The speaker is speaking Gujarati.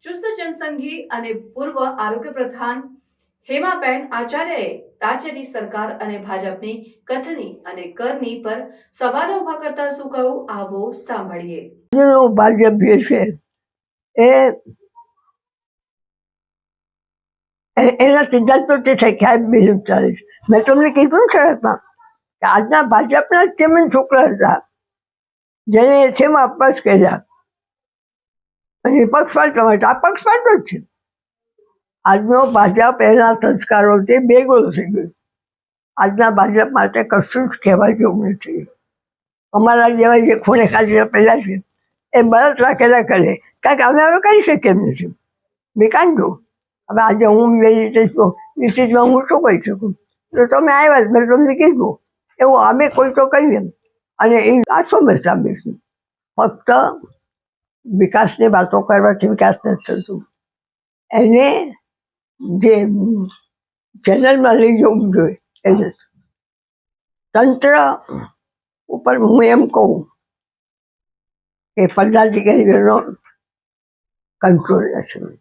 ચુસ્ત જનસંઘી અને પૂર્વ આરોગ્ય પ્રધાન હેમાબેન આચાર્યએ રાજ્યની સરકાર અને ભાજપની કથની અને કરની પર સવાલો ઉભા કરતા શું કહ્યું, આવો સાંભળીએ. ભાજપ જે છે એના સિદ્ધાંતો તે ખ્યાલ બીજું ચાલે છે. મેં તમને કીધું શરતમાં કે આજના ભાજપના ચેરમેન છોકરા હતા જેને શેમાં અપક્ષ કર્યા અને પક્ષપાત આ પક્ષપાત જ છે. આજનો ભાજપ એના સંસ્કારોથી બેગોળ થઈ ગયો. આજના ભાજપ માટે કશું જ કહેવા જેવું નથી. અમારા જેવા જે ખૂણે ખાલી પહેલા છે એ બળત રાખેલા કરે, કારણ કે અમે હવે કરી શકીએ એમ નથી. મેં કાંધો હવે આજે હું એ રીતમાં હું શું કહી શકું? તો તમે આવ્યા મેં તમને કીધું એવું અમે કોઈ તો કહીએ અને એ આ સમજતા બેસું. ફક્ત વિકાસની વાતો કરવાથી વિકાસ નથી થતું. એને જે ચેનલમાં લઈ જવું જોઈએ એને તંત્ર ઉપર હું એમ કહું કે પદાધિકારીઓનો કંટ્રોલ નથી.